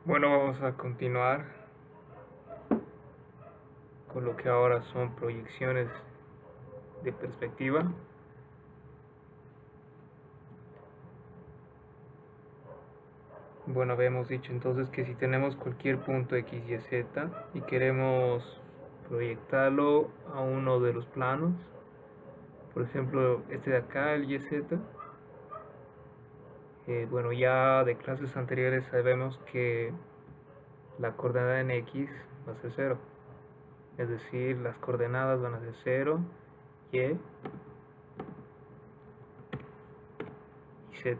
Bueno, vamos a continuar con lo que ahora son proyecciones de perspectiva. Bueno, habíamos dicho entonces que si tenemos cualquier punto x, y, z y queremos proyectarlo a uno de los planos, por ejemplo este de acá, el y, z, bueno, ya de clases anteriores sabemos que la coordenada en x va a ser 0, es decir, las coordenadas van a ser 0, y z.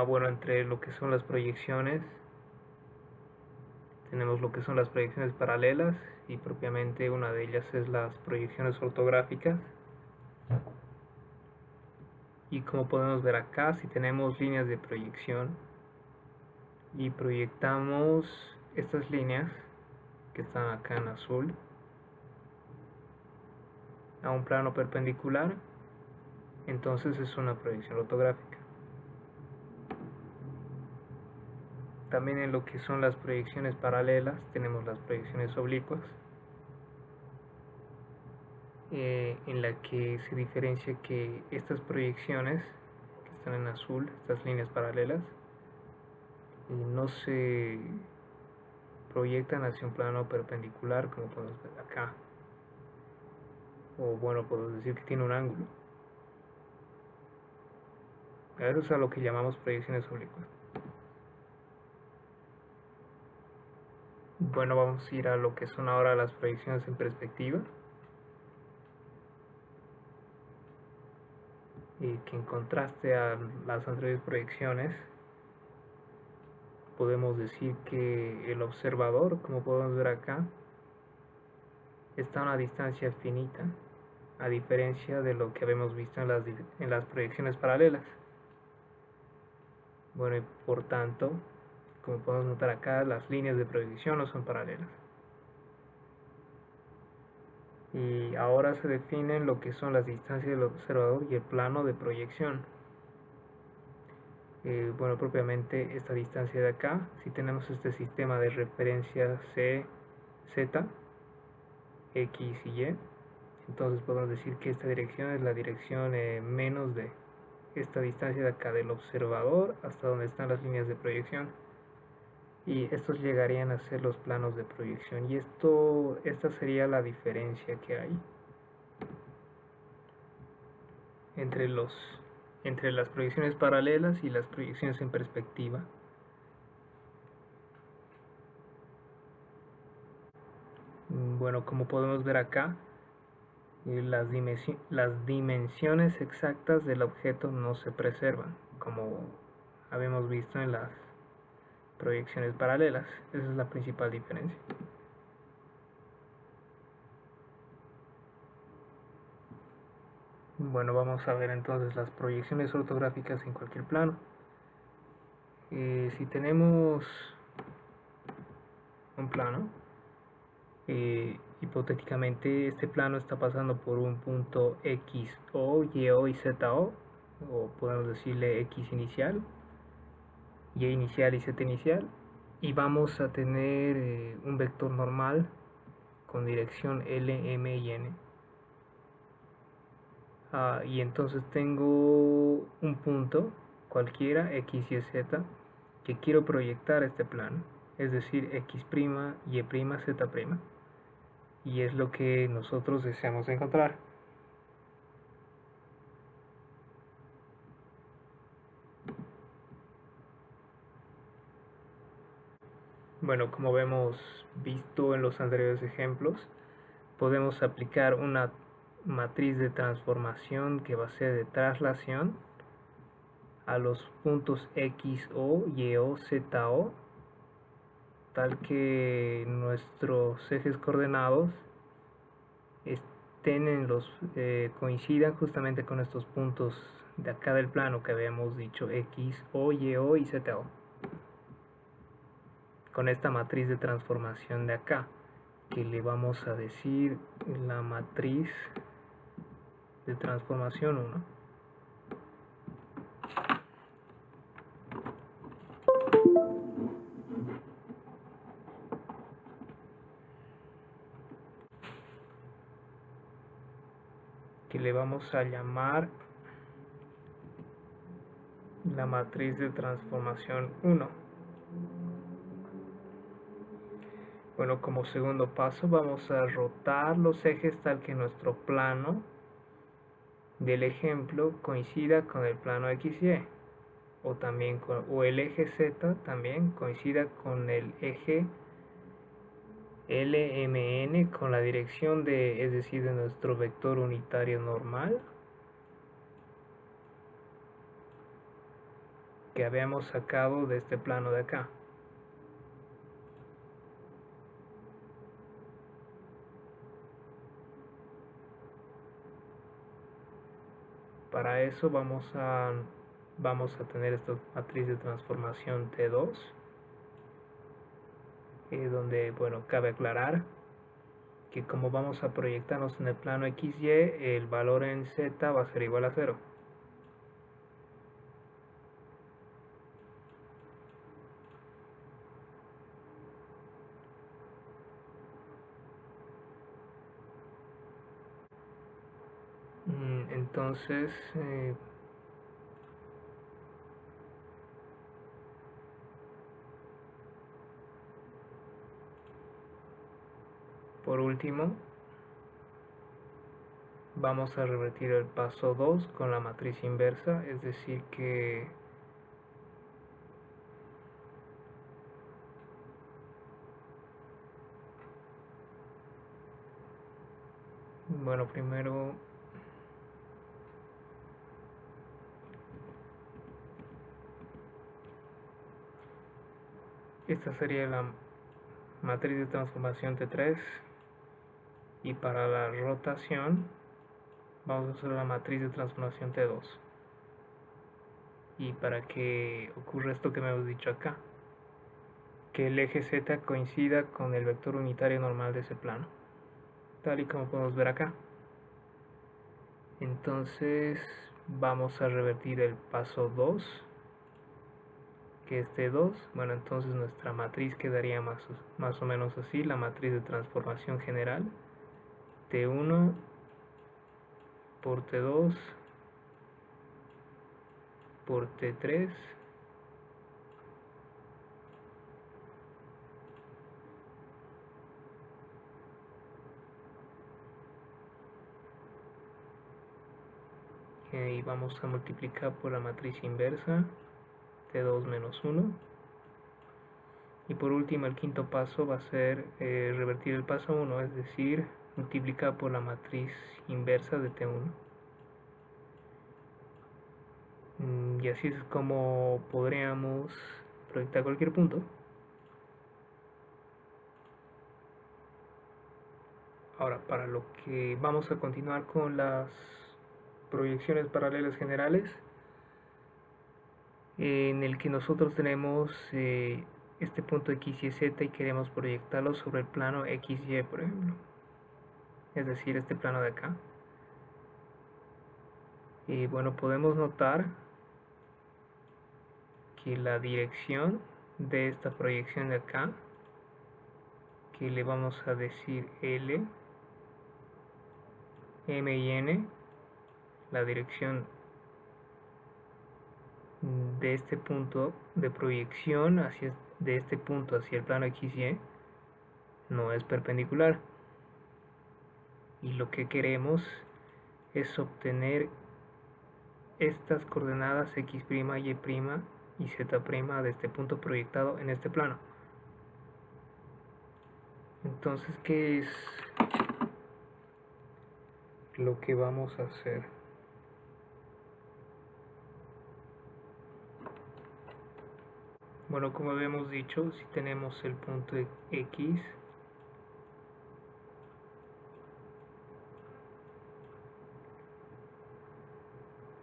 Bueno, entre lo que son las proyecciones, tenemos lo que son las proyecciones paralelas y propiamente una de ellas es las proyecciones ortográficas. Y como podemos ver acá, si tenemos líneas de proyección y proyectamos estas líneas que están acá en azul a un plano perpendicular, entonces es una proyección ortográfica. También en lo que son las proyecciones paralelas tenemos las proyecciones oblicuas, en la que se diferencia que estas proyecciones que están en azul, estas líneas paralelas, no se proyectan hacia un plano perpendicular como podemos ver acá, o bueno, podemos decir que tiene un ángulo. Eso es a lo que llamamos proyecciones oblicuas. Bueno, vamos a ir a lo que son ahora las proyecciones en perspectiva, y que en contraste a las anteriores proyecciones podemos decir que el observador, como podemos ver acá, está a una distancia finita, a diferencia de lo que habíamos visto en las proyecciones paralelas. Bueno, y por tanto, como podemos notar acá, las líneas de proyección no son paralelas. Y ahora se definen lo que son las distancias del observador y el plano de proyección. Bueno, propiamente esta distancia de acá, si tenemos este sistema de referencia C, Z, X y Y, entonces podemos decir que esta dirección es la dirección menos de esta distancia de acá del observador hasta donde están las líneas de proyección, y estos llegarían a ser los planos de proyección, y esta sería la diferencia que hay entre las proyecciones paralelas y las proyecciones en perspectiva. Bueno, como podemos ver acá, las dimensiones exactas del objeto no se preservan, como habíamos visto en las proyecciones paralelas. Esa es la principal diferencia. Bueno, vamos a ver entonces las proyecciones ortográficas en cualquier plano. Si tenemos un plano, hipotéticamente este plano está pasando por un punto X, O, Y, O y Z, O podemos decirle X inicial, Y inicial y Z inicial, y vamos a tener un vector normal con dirección L, M y N. Y entonces tengo un punto cualquiera, X, Y, Z, que quiero proyectar este plano, es decir, X', Y', Z', y es lo que nosotros deseamos encontrar. Bueno, como hemos visto en los anteriores ejemplos, podemos aplicar una matriz de transformación que va a ser de traslación a los puntos X, O, Y, O, Z, O, tal que nuestros ejes coordenados coincidan justamente con estos puntos de acá del plano que habíamos dicho, X, O, Y, O y Z, O, con esta matriz de transformación de acá, que le vamos a decir la matriz de transformación 1. le vamos a llamar la matriz de transformación 1. Bueno, como segundo paso vamos a rotar los ejes tal que nuestro plano del ejemplo coincida con el plano XY, o también o el eje Z también coincida con el eje LMN con la dirección de, es decir, de nuestro vector unitario normal que habíamos sacado de este plano de acá. Para eso vamos a tener esta matriz de transformación T2, donde, bueno, cabe aclarar que como vamos a proyectarnos en el plano XY, el valor en Z va a ser igual a 0. Entonces, por último, vamos a revertir el paso 2 con la matriz inversa, es decir que bueno, primero esta sería la matriz de transformación T3, y para la rotación vamos a usar la matriz de transformación T2. Y para que ocurra esto que me hemos dicho acá, que el eje Z coincida con el vector unitario normal de ese plano, tal y como podemos ver acá. Entonces vamos a revertir el paso 2, que es T2. Bueno, entonces nuestra matriz quedaría más o menos así, la matriz de transformación general, T1 por T2 por T3 y vamos a multiplicar por la matriz inversa, T2 menos 1. Y por último, el quinto paso va a ser revertir el paso 1, es decir, multiplicar por la matriz inversa de T1. Y así es como podríamos proyectar cualquier punto. Ahora, para lo que vamos a continuar con las proyecciones paralelas generales, en el que nosotros tenemos este punto X, Y, Z y queremos proyectarlo sobre el plano XY, por ejemplo, es decir, este plano de acá. Y bueno, podemos notar que la dirección de esta proyección de acá, que le vamos a decir L, M y N, la dirección de este punto de proyección de este punto hacia el plano XY no es perpendicular, y lo que queremos es obtener estas coordenadas X', Y' y Z' de este punto proyectado en este plano. Entonces, ¿qué es lo que vamos a hacer? Bueno, como habíamos dicho, si tenemos el punto X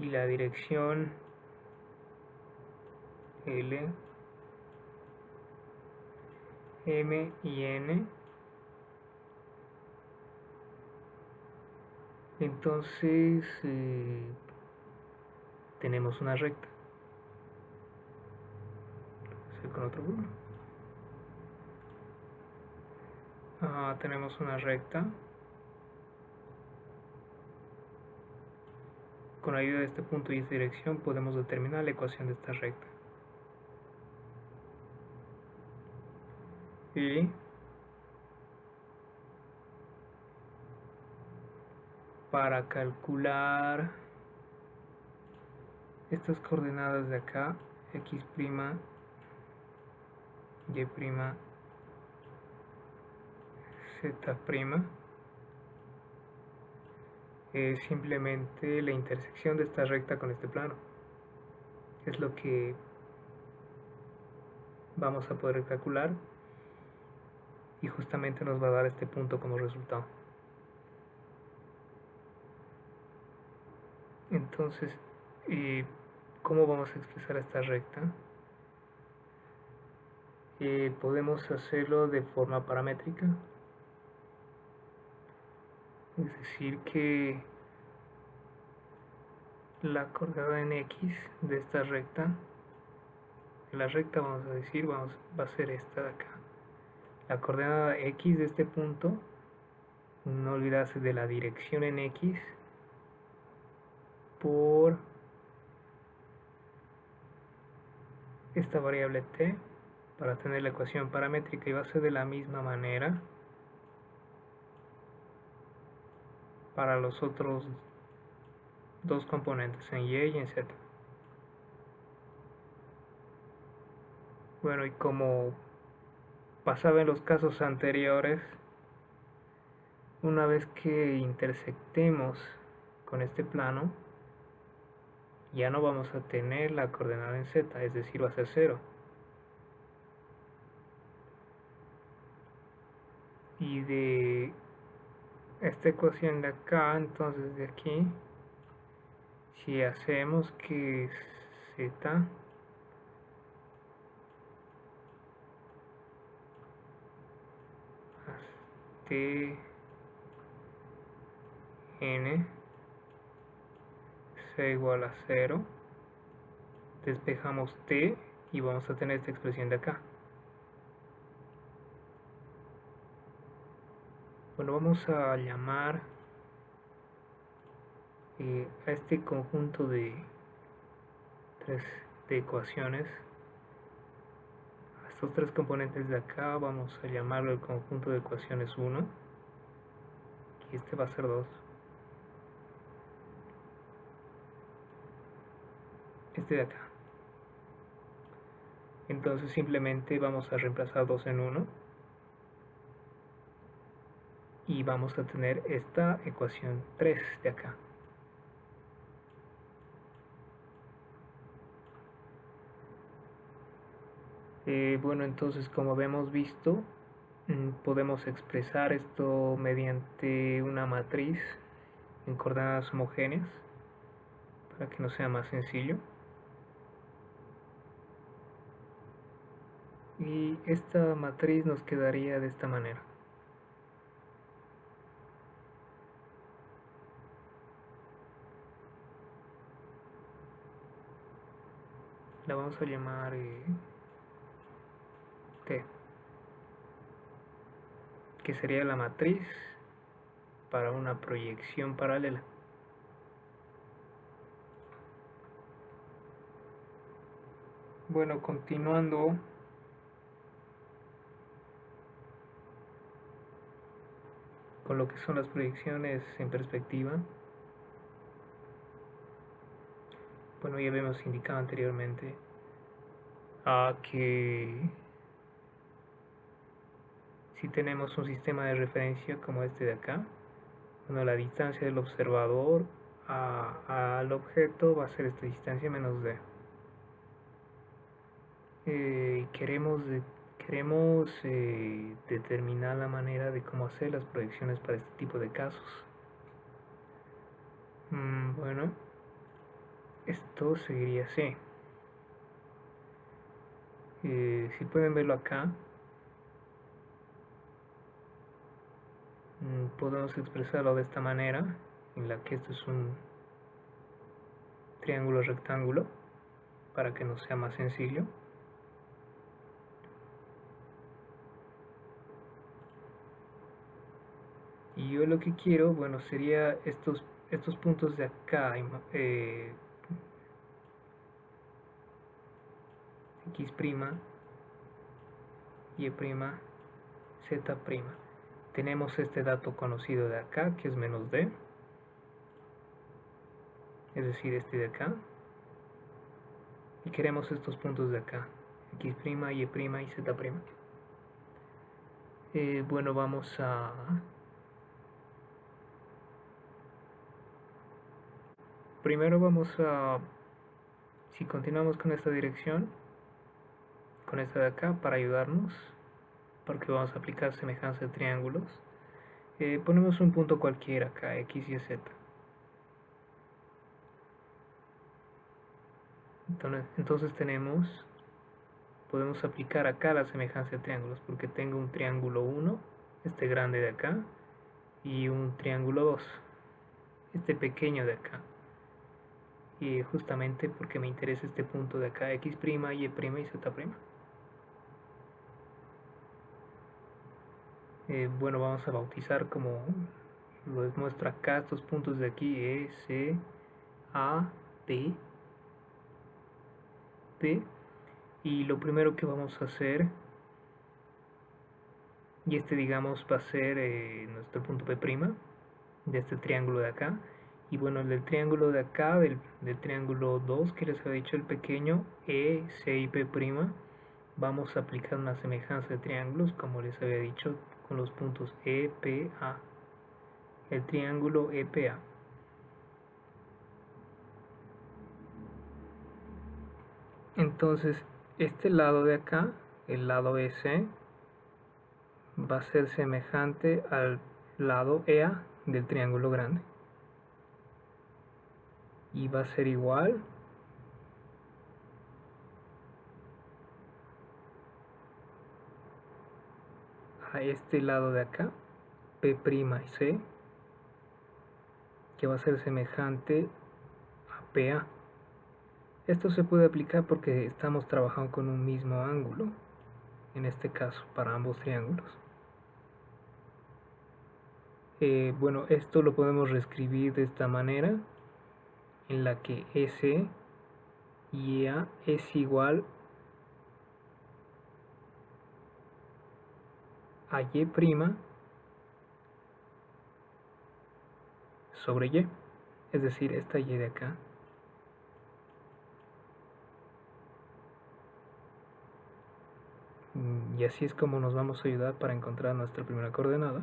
y la dirección L, M y N, entonces tenemos una recta. Con otro color. Tenemos una recta con ayuda de este punto y esta dirección podemos determinar la ecuación de esta recta. Y para calcular estas coordenadas de acá, x', y', z', es simplemente la intersección de esta recta con este plano. Es lo que vamos a poder calcular y justamente nos va a dar este punto como resultado. Entonces, ¿cómo vamos a expresar esta recta? Podemos hacerlo de forma paramétrica, es decir que la coordenada en x de esta recta, la recta vamos a decir va a ser esta de acá. La coordenada x de este punto, no olvidarse de la dirección en x por esta variable t para tener la ecuación paramétrica, y va a ser de la misma manera para los otros dos componentes, en y en z. Bueno, y como pasaba en los casos anteriores, una vez que intersectemos con este plano, ya no vamos a tener la coordenada en z, es decir, va a ser 0. Y de esta ecuación de acá, entonces de aquí, si hacemos que z t n sea igual a 0, despejamos t y vamos a tener esta expresión de acá. Bueno, vamos a llamar a este conjunto de ecuaciones, a estos tres componentes de acá, vamos a llamarlo el conjunto de ecuaciones 1, y este va a ser 2. Este de acá. Entonces simplemente vamos a reemplazar 2 en 1 y vamos a tener esta ecuación 3 de acá. Bueno, entonces como habíamos visto, podemos expresar esto mediante una matriz en coordenadas homogéneas para que nos sea más sencillo. Y esta matriz nos quedaría de esta manera. La vamos a llamar T, que sería la matriz para una proyección paralela. Bueno, continuando, con lo que son las proyecciones en perspectiva. Bueno, ya habíamos indicado anteriormente que si tenemos un sistema de referencia como este de acá, bueno, la distancia del observador al objeto va a ser esta distancia menos d. Queremos determinar la manera de cómo hacer las proyecciones para este tipo de casos. Bueno, esto seguiría así. Si pueden verlo acá, podemos expresarlo de esta manera, en la que esto es un triángulo rectángulo, para que nos sea más sencillo. Y yo lo que quiero, bueno, sería estos estos puntos de acá, x', y', z'. Tenemos este dato conocido de acá, que es menos d, es decir, este de acá. Y queremos estos puntos de acá, x', y', y z'. Bueno, vamos a... Primero vamos a... Si continuamos con esta dirección, con esta de acá, para ayudarnos, porque vamos a aplicar semejanza de triángulos, ponemos un punto cualquiera acá, x y z. Entonces podemos aplicar acá la semejanza de triángulos, porque tengo un triángulo 1, este grande de acá, y un triángulo 2, este pequeño de acá. Y justamente porque me interesa este punto de acá, x', y', y z'. Bueno, vamos a bautizar como lo muestra acá, estos puntos de aquí, E, C, A, B, P. Y lo primero que vamos a hacer, y este digamos va a ser nuestro punto P', de este triángulo de acá. Y bueno, el del triángulo de acá, del triángulo 2 que les había dicho, el pequeño, E, C y P', vamos a aplicar una semejanza de triángulos, como les había dicho, con los puntos E, P, A. El triángulo EPA. Entonces, este lado de acá, el lado S, va a ser semejante al lado EA del triángulo grande. Y va a ser igual a este lado de acá, P' y C, que va a ser semejante a PA. Esto se puede aplicar porque estamos trabajando con un mismo ángulo, en este caso, para ambos triángulos. Bueno, esto lo podemos reescribir de esta manera, en la que S y EA es igual a Y' sobre Y, es decir, esta Y de acá. Y así es como nos vamos a ayudar para encontrar nuestra primera coordenada.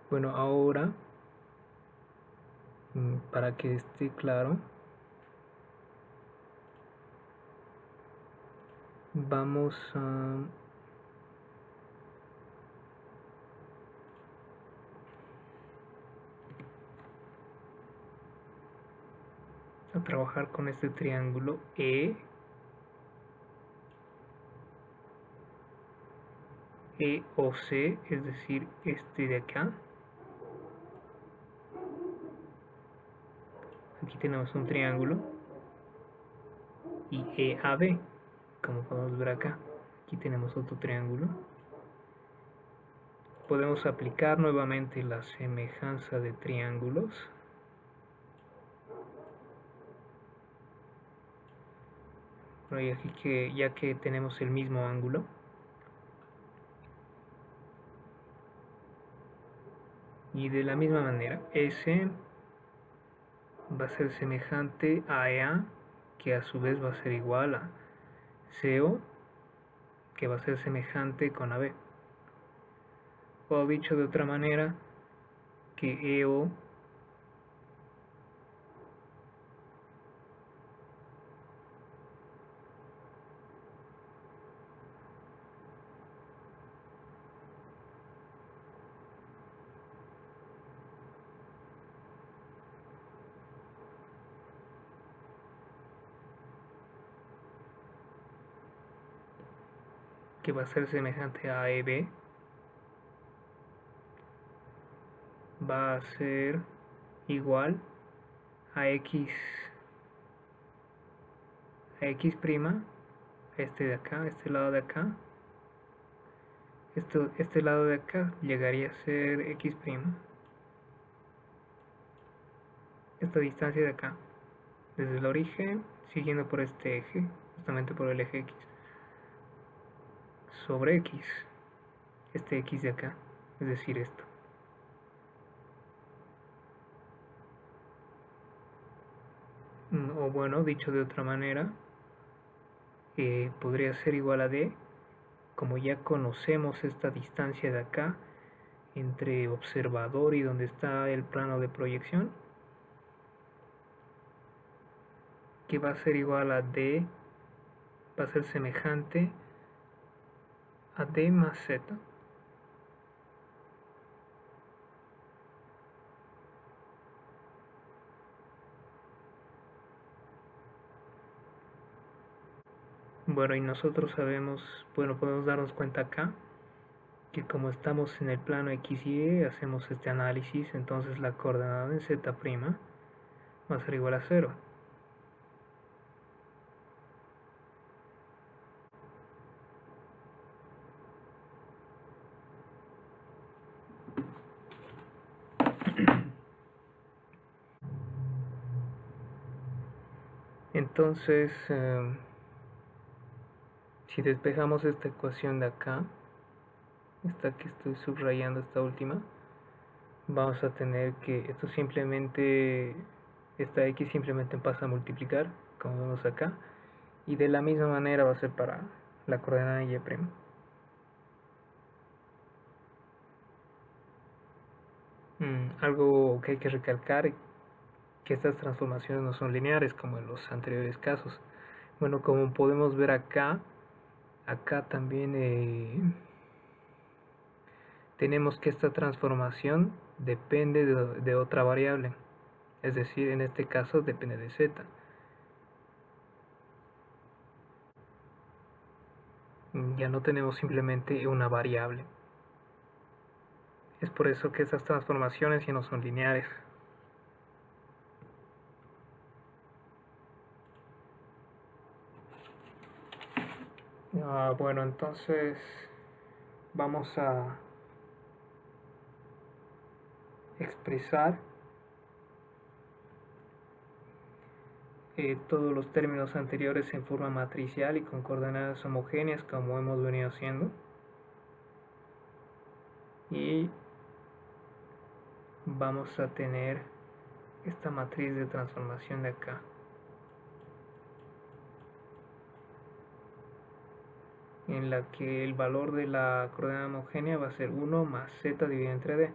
Bueno, ahora, para que esté claro, vamos a trabajar con este triángulo EOC, es decir, este de acá. Aquí tenemos un triángulo, y EAB, como podemos ver acá. Aquí tenemos otro triángulo. Podemos aplicar nuevamente la semejanza de triángulos. Bueno, y aquí ya que tenemos el mismo ángulo, y de la misma manera, S va a ser semejante a EA, que a su vez va a ser igual a CO, que va a ser semejante con AB. O dicho de otra manera, que EO que va a ser semejante a EB, va a ser igual a X, este de acá, este lado de acá, este lado de acá llegaría a ser x'. Esta distancia de acá, desde el origen, siguiendo por este eje, justamente por el eje x, sobre x, este x de acá, es decir, esto. O bueno, dicho de otra manera, podría ser igual a d, como ya conocemos esta distancia de acá, entre observador y donde está el plano de proyección, que va a ser igual a d, va a ser semejante a d más z. Bueno, y nosotros sabemos, bueno, podemos darnos cuenta acá que como estamos en el plano x y y, hacemos este análisis, entonces la coordenada en z' va a ser igual a 0. Entonces, si despejamos esta ecuación de acá, esta que estoy subrayando, esta última, vamos a tener que esto simplemente, esta x simplemente pasa a multiplicar, como vemos acá, y de la misma manera va a ser para la coordenada y'. Algo que hay que recalcar, que estas transformaciones no son lineares como en los anteriores casos. Bueno, como podemos ver acá también tenemos que esta transformación depende de otra variable, es decir, en este caso depende de z. Ya no tenemos simplemente una variable. Es por eso que estas transformaciones ya no son lineares. Bueno, entonces vamos a expresar todos los términos anteriores en forma matricial y con coordenadas homogéneas como hemos venido haciendo. Y vamos a tener esta matriz de transformación de acá. En la que el valor de la coordenada homogénea va a ser 1 más z dividido entre d.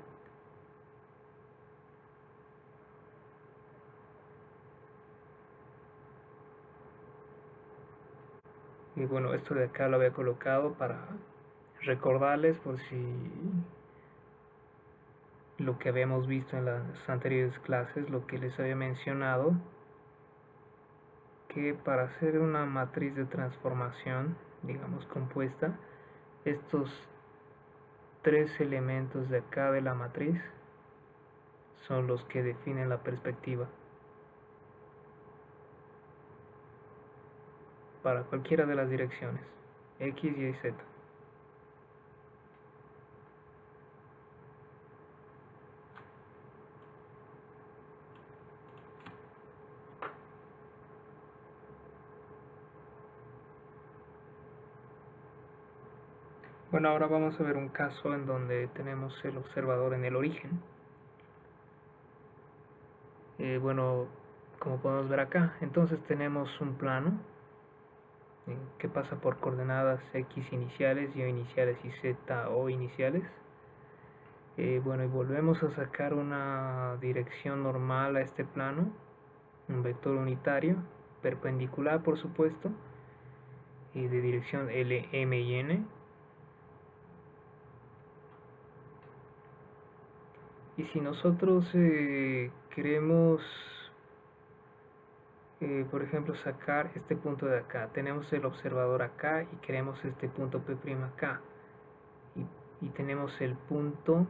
Y bueno, esto de acá lo había colocado para recordarles por si lo que habíamos visto en las anteriores clases, lo que les había mencionado, que para hacer una matriz de transformación, digamos compuesta, estos tres elementos de acá de la matriz son los que definen la perspectiva para cualquiera de las direcciones, x, y, z. Bueno, ahora vamos a ver un caso en donde tenemos el observador en el origen. Bueno, como podemos ver acá, entonces tenemos un plano que pasa por coordenadas x iniciales, y iniciales y z o iniciales. Bueno, y volvemos a sacar una dirección normal a este plano, un vector unitario, perpendicular por supuesto, y de dirección L, M y N. Y si nosotros queremos, por ejemplo, sacar este punto de acá, tenemos el observador acá y queremos este punto P' acá, y tenemos el punto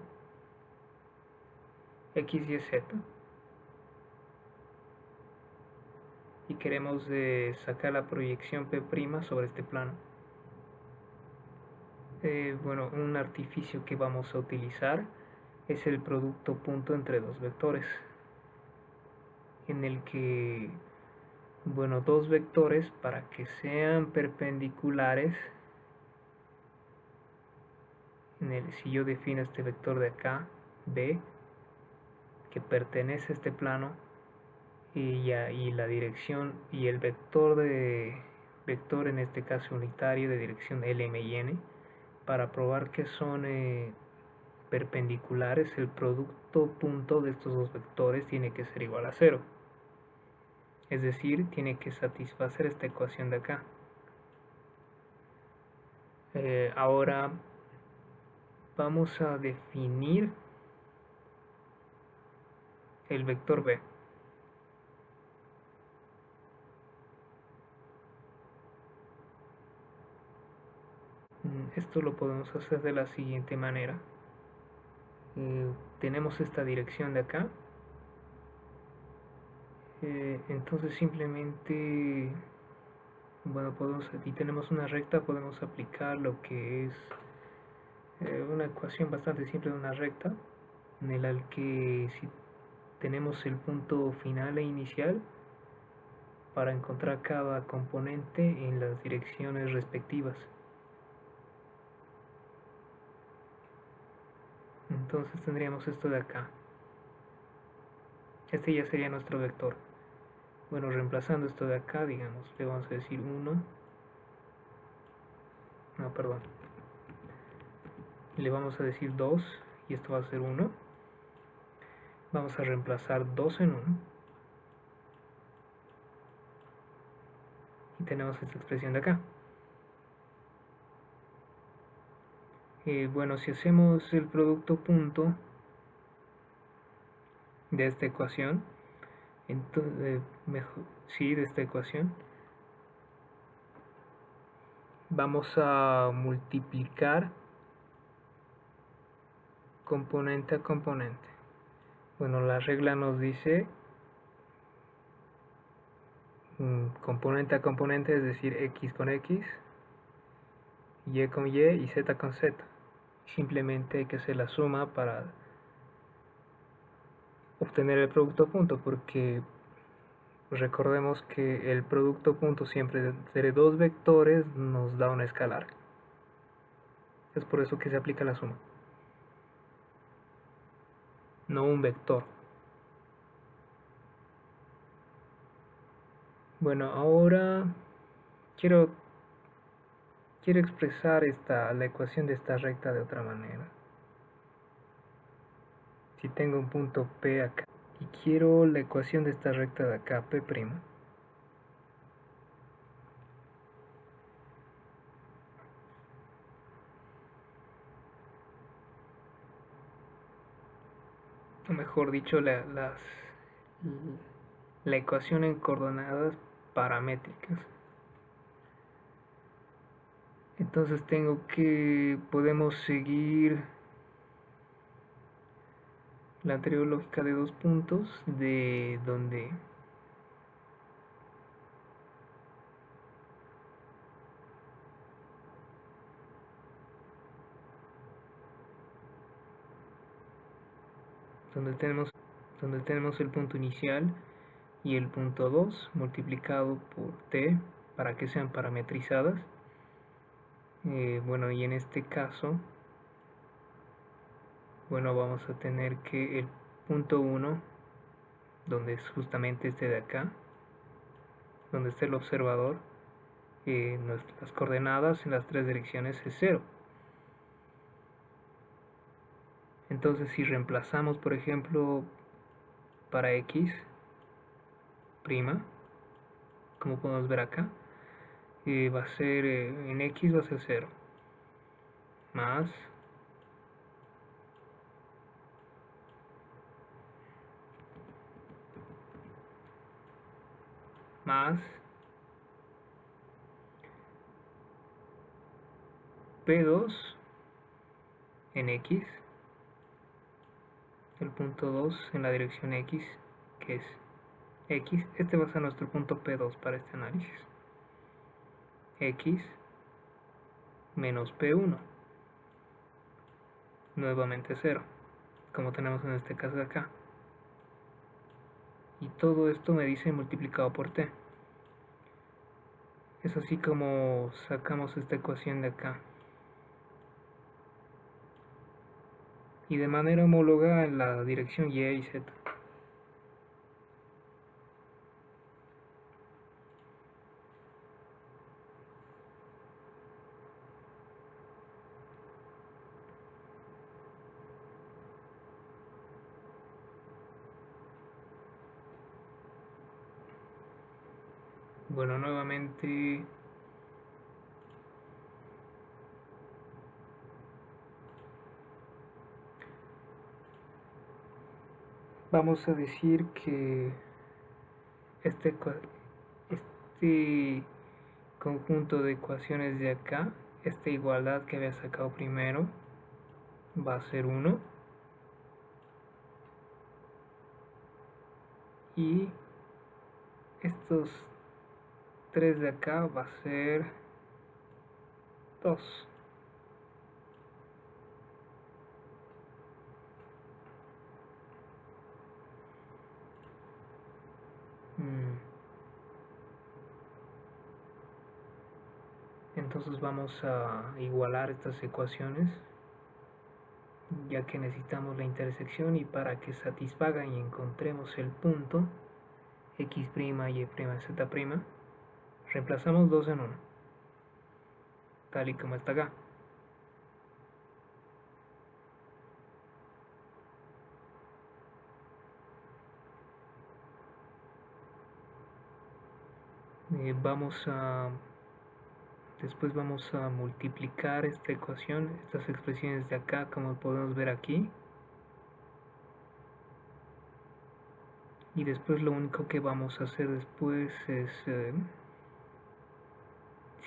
X, Y, Z, y queremos sacar la proyección P' sobre este plano. bueno, un artificio que vamos a utilizar es el producto punto entre dos vectores, en el que, bueno, dos vectores, para que sean perpendiculares, si yo defino este vector de acá, B, que pertenece a este plano, y la dirección y el vector en este caso unitario de dirección L, M y N, para probar que son perpendiculares, el producto punto de estos dos vectores tiene que ser igual a 0. Es decir, tiene que satisfacer esta ecuación de acá. Ahora vamos a definir el vector B. Esto lo podemos hacer de la siguiente manera. Tenemos esta dirección de acá. Entonces simplemente, bueno, aquí tenemos una recta, podemos aplicar lo que es una ecuación bastante simple de una recta, en la que si tenemos el punto final e inicial para encontrar cada componente en las direcciones respectivas. Entonces tendríamos esto de acá. Este ya sería nuestro vector. Bueno, reemplazando esto de acá, digamos, le vamos a decir 1. No, perdón. Le vamos a decir 2 y esto va a ser 1. Vamos a reemplazar 2 en 1. Y tenemos esta expresión de acá. Bueno, si hacemos el producto punto de esta ecuación, entonces, de esta ecuación, vamos a multiplicar componente a componente. Bueno, la regla nos dice componente a componente, es decir, x con x, y con y y z con z. Simplemente hay que hacer la suma para obtener el producto punto, porque recordemos que el producto punto siempre entre dos vectores nos da una escalar. Es por eso que se aplica la suma, no un vector. Bueno, ahora quiero expresar la ecuación de esta recta de otra manera. Si tengo un punto P acá y quiero la ecuación de esta recta de acá, P', o mejor dicho, la ecuación en coordenadas paramétricas. Entonces podemos seguir la anterior lógica de dos puntos, de donde tenemos el punto inicial y el punto 2 multiplicado por t para que sean parametrizadas. Bueno, y en este caso, bueno, vamos a tener que el punto 1, donde es justamente este de acá, donde está el observador, las coordenadas en las tres direcciones es 0. Entonces si reemplazamos, por ejemplo, para x', como podemos ver acá, va a ser, en x va a ser 0, más P2 en x, el punto 2 en la dirección x, que es x, este va a ser nuestro punto P2 para este análisis, x menos P1. nuevamente 0, como tenemos en este caso de acá. Y todo esto me dice multiplicado por t. Es así como sacamos esta ecuación de acá. Y de manera homóloga en la dirección y y z. Bueno, nuevamente vamos a decir que este conjunto de ecuaciones de acá, esta igualdad que había sacado primero, va a ser 1. Y estos 3 de acá va a ser 2. Entonces vamos a igualar estas ecuaciones, ya que necesitamos la intersección, y para que satisfagan y encontremos el punto x', y', z', reemplazamos 2 en 1, tal y como está acá. Después vamos a multiplicar esta ecuación, estas expresiones de acá, como podemos ver aquí. Y después lo único que vamos a hacer después es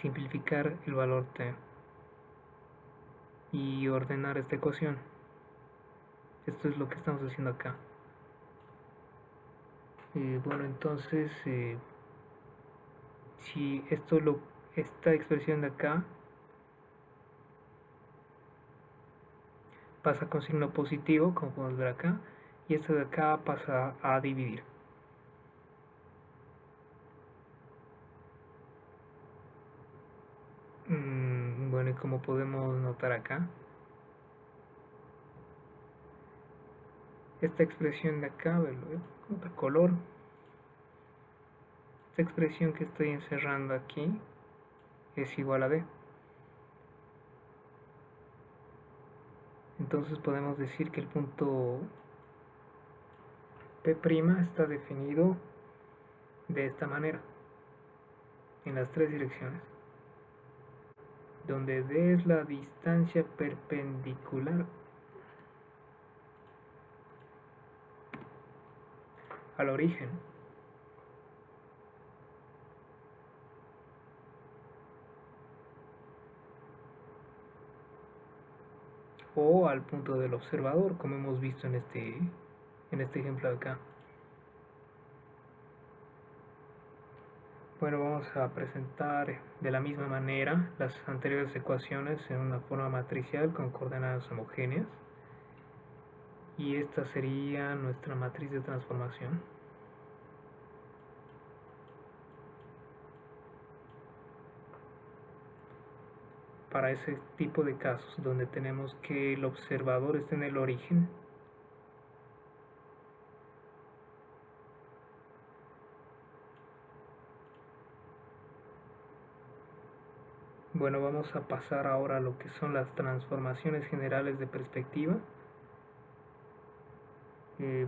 simplificar el valor t y ordenar esta ecuación. Esto es lo que estamos haciendo acá. Bueno, entonces si esta expresión de acá pasa con signo positivo, como podemos ver acá, y esta de acá pasa a dividir. Bueno, y como podemos notar acá, esta expresión de acá, de color, esta expresión que estoy encerrando aquí es igual a b. Entonces podemos decir que el punto P' está definido de esta manera, en las 3 direcciones, donde D es la distancia perpendicular al origen, o al punto del observador, como hemos visto en este ejemplo de acá. Bueno, vamos a presentar de la misma manera las anteriores ecuaciones en una forma matricial con coordenadas homogéneas, y esta sería nuestra matriz de transformación. Para ese tipo de casos donde tenemos que el observador esté en el origen, bueno, vamos a pasar ahora a lo que son las transformaciones generales de perspectiva.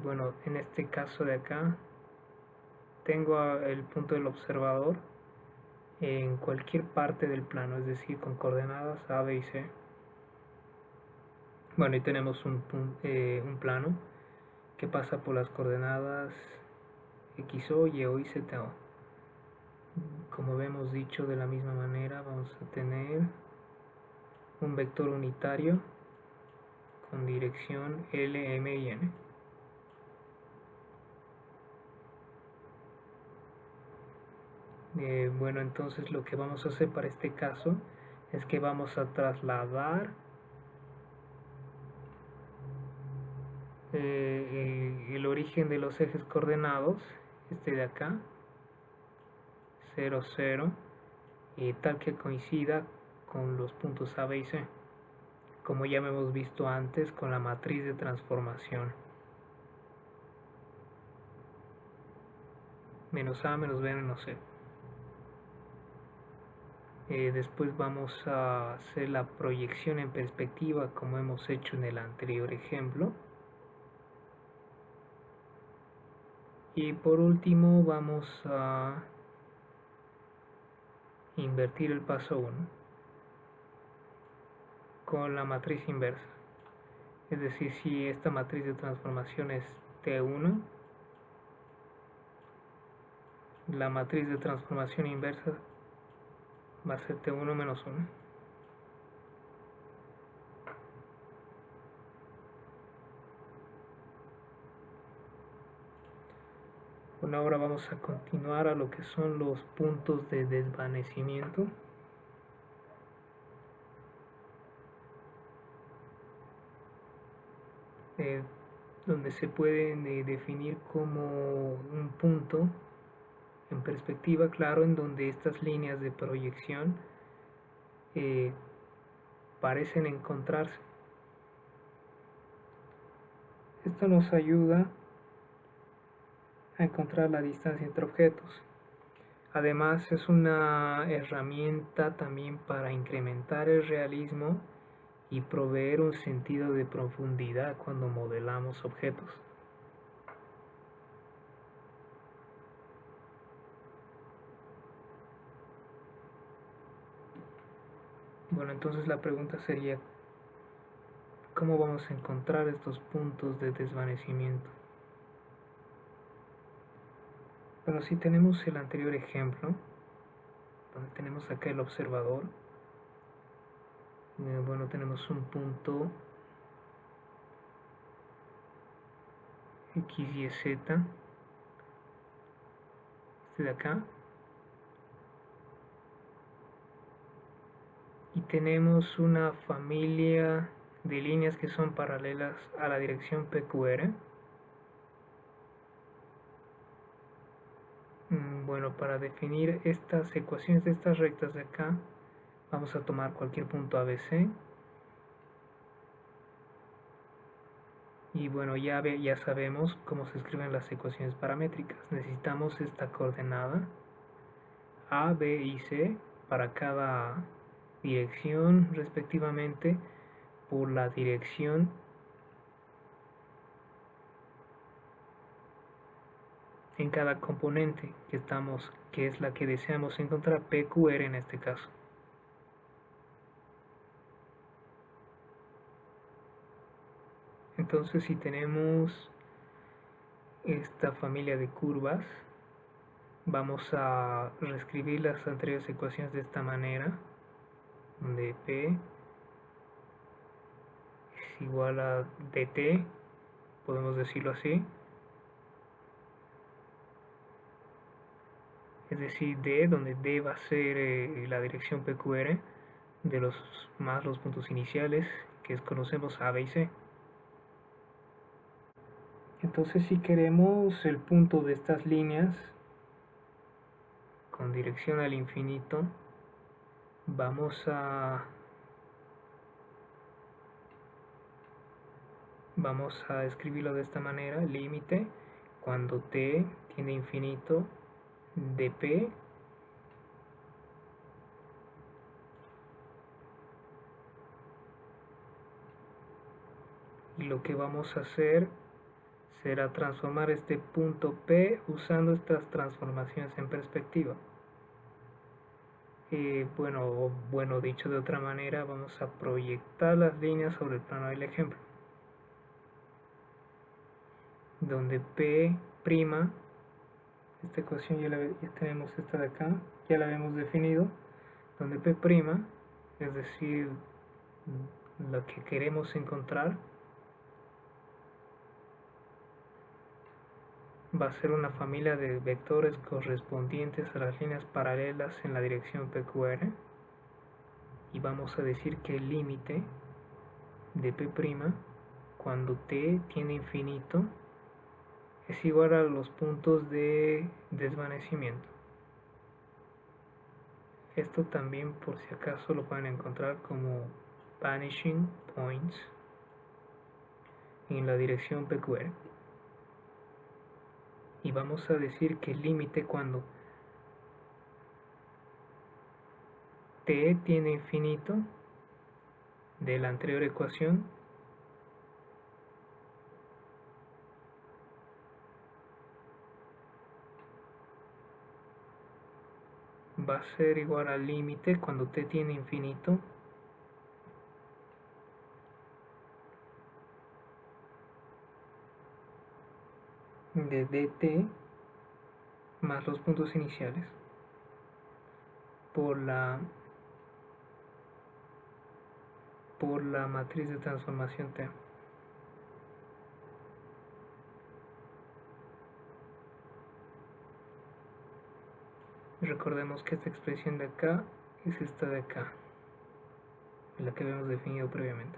Bueno, en este caso de acá tengo el punto del observador en cualquier parte del plano, es decir, con coordenadas A, B y C. Bueno, y tenemos un plano que pasa por las coordenadas XO, YO y ZO. Como hemos dicho, de la misma manera vamos a tener un vector unitario con dirección L, M y N. Bueno, entonces lo que vamos a hacer para este caso es que vamos a trasladar el origen de los ejes coordenados, este de acá, 0, 0, tal que coincida con los puntos A, B y C, como ya hemos visto antes con la matriz de transformación. Menos A, menos B, menos C. Después vamos a hacer la proyección en perspectiva como hemos hecho en el anterior ejemplo. Y por último vamos a invertir el paso 1 con la matriz inversa. Es decir, si esta matriz de transformación es T1, la matriz de transformación inversa va a ser T1 menos 1. Bueno, ahora vamos a continuar a lo que son los puntos de desvanecimiento. Donde se pueden definir como un punto en perspectiva, claro, en donde estas líneas de proyección parecen encontrarse. Esto nos ayuda a encontrar la distancia entre objetos. Además, es una herramienta también para incrementar el realismo y proveer un sentido de profundidad cuando modelamos objetos. Bueno, entonces la pregunta sería, ¿cómo vamos a encontrar estos puntos de desvanecimiento? Bueno, si tenemos el anterior ejemplo, donde tenemos acá el observador, bueno, tenemos un punto X, Y, Z, este de acá, y tenemos una familia de líneas que son paralelas a la dirección PQR. Bueno, para definir estas ecuaciones de estas rectas de acá, vamos a tomar cualquier punto ABC. Y bueno, ya sabemos cómo se escriben las ecuaciones paramétricas. Necesitamos esta coordenada A, B y C para cada dirección respectivamente por la dirección en cada componente que es la que deseamos encontrar, PQR en este caso. Entonces, si tenemos esta familia de curvas, vamos a reescribir las anteriores ecuaciones de esta manera, donde P es igual a dt, podemos decirlo así, es decir, D, donde D va a ser la dirección PQR de los puntos iniciales, que conocemos A, B y C. Entonces, si queremos el punto de estas líneas con dirección al infinito, vamos a escribirlo de esta manera: límite cuando t tiende a infinito de p y lo que vamos a hacer será transformar este punto P usando estas transformaciones en perspectiva. Bueno, dicho de otra manera, vamos a proyectar las líneas sobre el plano del ejemplo, donde P', esta ecuación ya tenemos esta de acá, ya la habíamos definido, donde P', es decir, lo que queremos encontrar, va a ser una familia de vectores correspondientes a las líneas paralelas en la dirección PQR, y vamos a decir que el límite de P' cuando t tiene infinito es igual a los puntos de desvanecimiento. Esto también, por si acaso, lo pueden encontrar como vanishing points en la dirección PQR. Y vamos a decir que el límite cuando t tiene infinito de la anterior ecuación va a ser igual al límite cuando t tiene infinito de dt más los puntos iniciales por la matriz de transformación T. Recordemos que esta expresión de acá es esta de acá, la que habíamos definido previamente.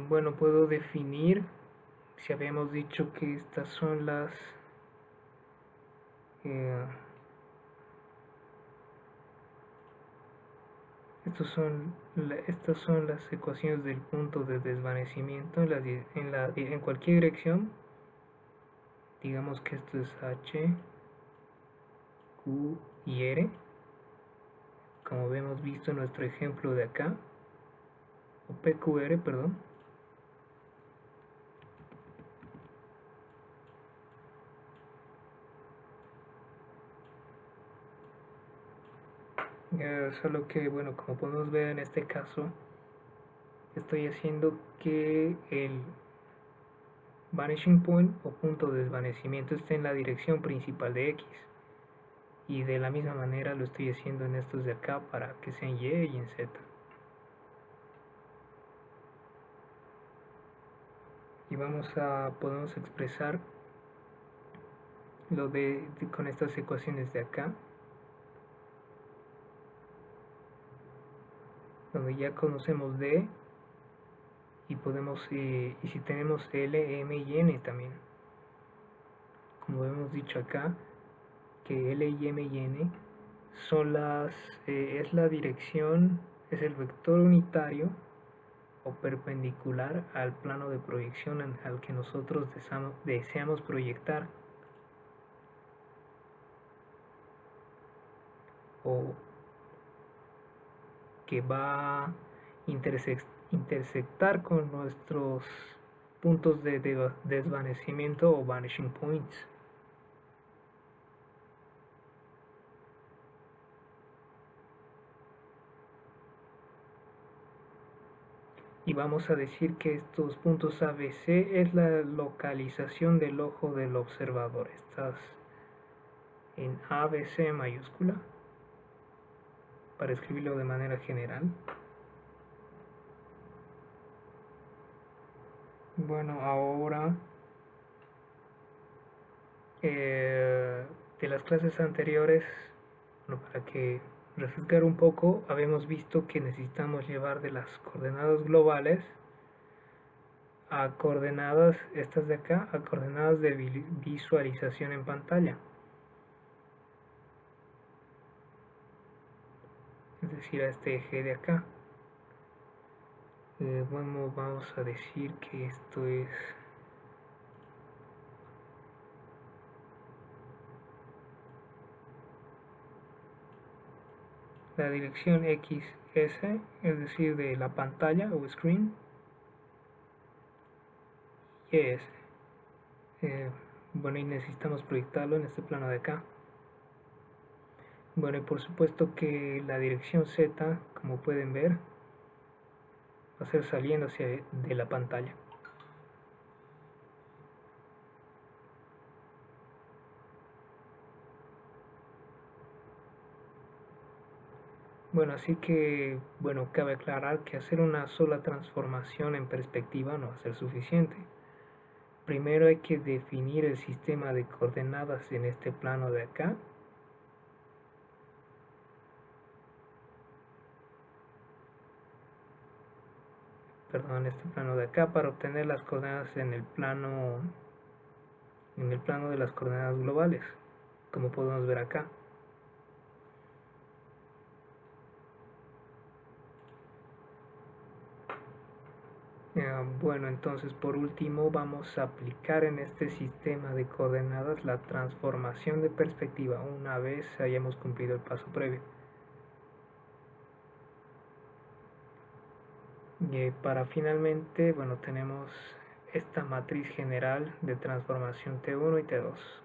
Bueno, puedo definir, si habíamos dicho que estas son las estas son las ecuaciones del punto de desvanecimiento en cualquier dirección. Digamos que esto es H, Q y R, como hemos visto en nuestro ejemplo de acá, o PQR, perdón. Solo que, bueno, como podemos ver en este caso, estoy haciendo que el vanishing point o punto de desvanecimiento esté en la dirección principal de X. Y de la misma manera lo estoy haciendo en estos de acá para que sean Y y en Z. Y podemos expresar lo con estas ecuaciones de acá, donde ya conocemos D y y si tenemos L, M y N también, como hemos dicho acá, que L y M y N son es la dirección, es el vector unitario o perpendicular al plano de proyección al que nosotros deseamos proyectar, o que va a intersectar con nuestros puntos de desvanecimiento o vanishing points. Y vamos a decir que estos puntos ABC es la localización del ojo del observador. Estás en ABC mayúscula para escribirlo de manera general. Bueno, ahora de las clases anteriores, bueno, para que refrescar un poco, habíamos visto que necesitamos llevar de las coordenadas globales a coordenadas, estas de acá, a coordenadas de visualización en pantalla. Es decir, a este eje de acá. Bueno, vamos a decir que esto es la dirección XS, es decir, de la pantalla o screen, y es bueno, y necesitamos proyectarlo en este plano de acá. Bueno, y por supuesto que la dirección Z, como pueden ver, va a ser saliendo de la pantalla. Bueno, así que, bueno, cabe aclarar que hacer una sola transformación en perspectiva no va a ser suficiente. primero hay que definir el sistema de coordenadas en este plano de acá. Perdón, este plano de acá, para obtener las coordenadas en el plano de las coordenadas globales, como podemos ver acá. Bueno, entonces por último vamos a aplicar en este sistema de coordenadas la transformación de perspectiva una vez hayamos cumplido el paso previo. Y para finalmente, bueno, tenemos esta matriz general de transformación T1 y T2.